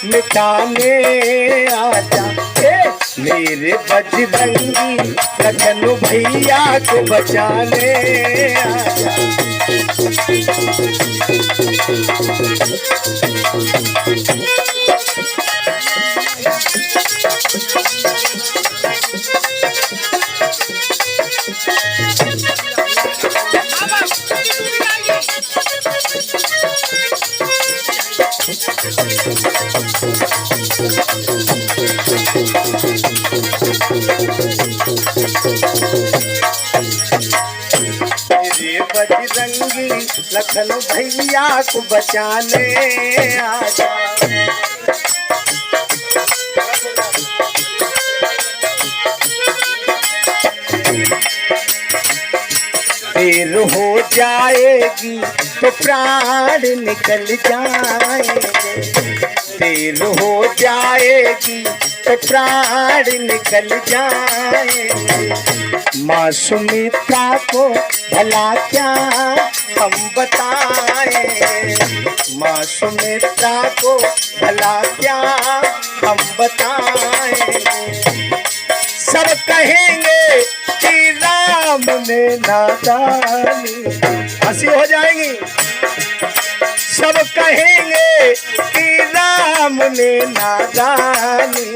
मिटाने आजा। मेरे बजरंगी लखन भैया को बचाने आजा। मेरे बजरंगी लखन भैया को बचाने आजा। देर हो जाएगी तो प्राण निकल जाएंगे। देर हो जाएगी तो प्राण निकल जाएंगे। माँ सुमित्रा को भला क्या हम बताएं। माँ सुमित्रा को भला क्या हम बताएं। सब कहेंगे कि राम ने नादानी, हंसी हो जाएगी। सब कहेंगे कि राम ने नादानी,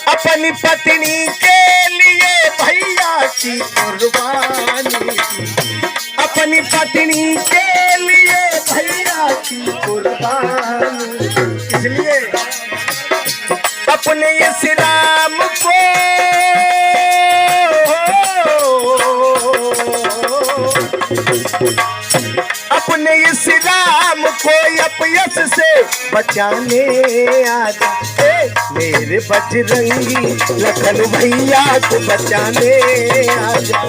अपनी पत्नी के लिए भैया की कुर्बानी, अपनी पत्नी के लिए भैया की कुर्बानी। इसलिए अपने इस राम को अपने इस राम को अपयश से बचाने आजा। मेरे बजरंगी लखन भैया को बचाने आजा।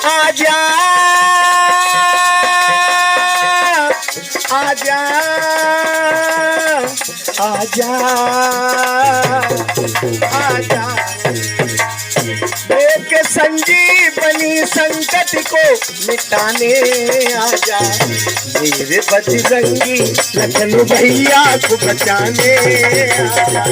आजा आजा आजा आजा। एक संजीवनी संकट को मिटाने आजा। मेरे बजरंगी लखन भैया को बचाने आजा।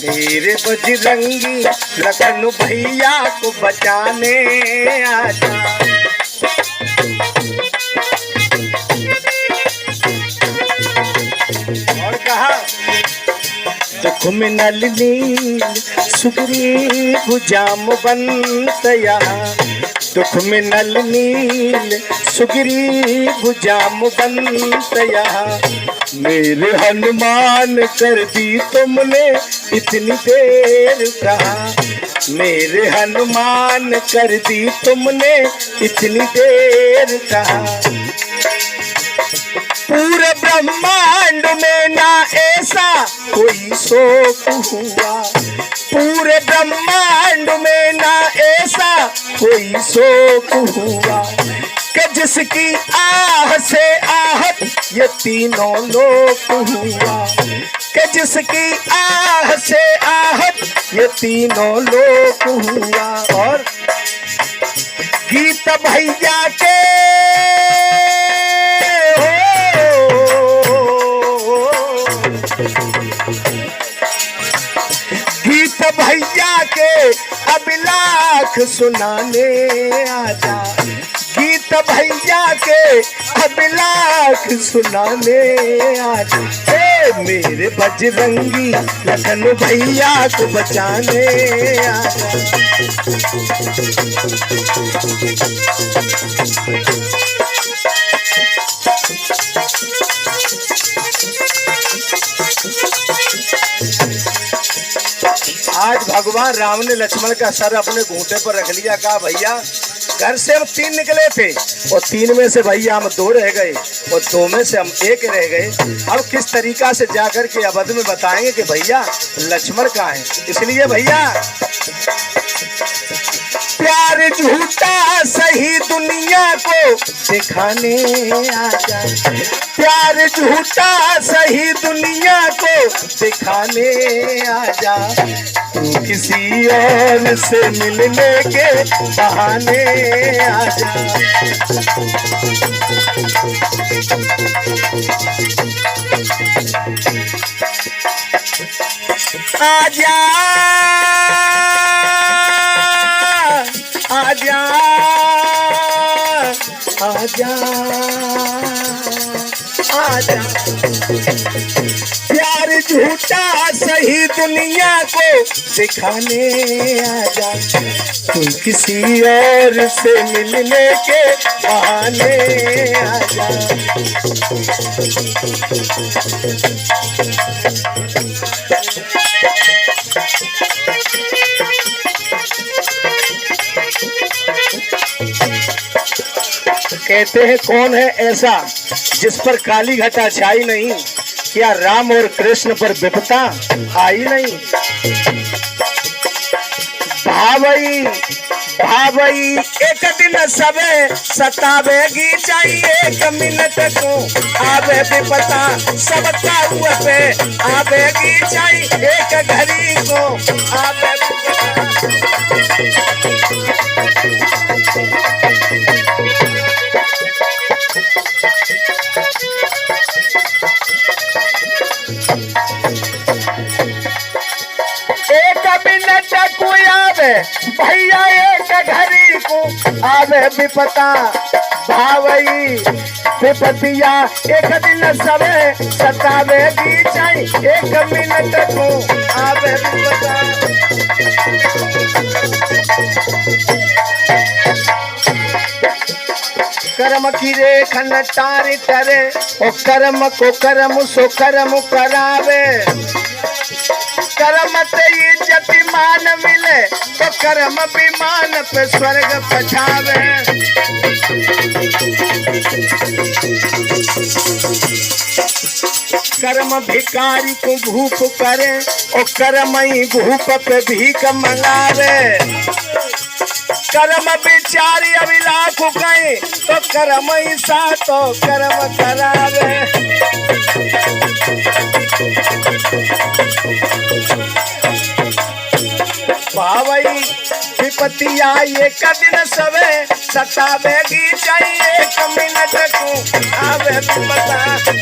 मेरे बजरंगी लखन भैया को बचाने आजा। और कहा दुख में नल नील सुग्रीव जामवंतया। दुख में नल नील सुग्रीव जामवंतया। मेरे हनुमान कर दी तुमने इतनी देर कहा। मेरे हनुमान कर दी तुमने इतनी देर कहा। पूरे ब्रह्मांड में ना ऐसा कोई शोक हुआ। पूरे ब्रह्मांड में ना ऐसा कोई शोक हुआ कि जिसकी आह से आहत ये तीनों लोक हुआ। कि जिसकी आह से आहत ये तीनों लोक हुआ। और गीत भैया के गीत भैया के अभिलाख सुनाने आजा। गीत भैया के अभिलाख सुनाने आजा। मेरे बजरंगी लखन भैया को बचाने आजा। आज भगवान राम ने लक्ष्मण का सर अपने घूंटे पर रख लिया। कहा भैया घर से हम 3 निकले थे और 3 में से भैया हम 2 रह गए और 2 में से हम 1 रह गए। अब किस तरीका से जाकर के अवध में बताएंगे कि भैया लक्ष्मण कहाँ है। इसलिए भैया प्यार झूठा सही दुनिया को दिखाने आ जाए, प्यार झूठा सही दुनिया को दिखाने आ जा, तू किसी और से मिलने के बहाने आ जा। आजा आजा आजा आजा, प्यार झूठा सही दुनिया को दिखाने आजा, तू किसी और से मिलने के बहाने आजा। कहते हैं कौन है ऐसा जिस पर काली घटा छाई नहीं, क्या राम और कृष्ण पर विपता आई नहीं। भावई भावई एक दिन सबे सतावेगी चाहिए, 1 मिनट को आवे विपता सबका हुआ पे आवेगी चाहिए, 1 घड़ी को आवे भैया 1 घड़ी को आवे विपता। भावई विपतिया एक दिन सबे सतावेगी चाहिए, 1 मिनट को आवे विपता। कर्म की रेखन टारी टरे, ओ कर्म को कर्म सो कर्म करावे, कर्म से इज्जत मान मिले तो कर्म विमान पे स्वर्ग पछावे। कर्म भिखारी को भूख करे और कर्म ही भूख पे भीख मंगावे, कर्म बिचारी अभी लाख गए तो कर्म ही सातो कर्म करावे। भावई विपतिया 1 दिन सबे सतावेगी चाहिए, 1 मिनट को आवे विपता।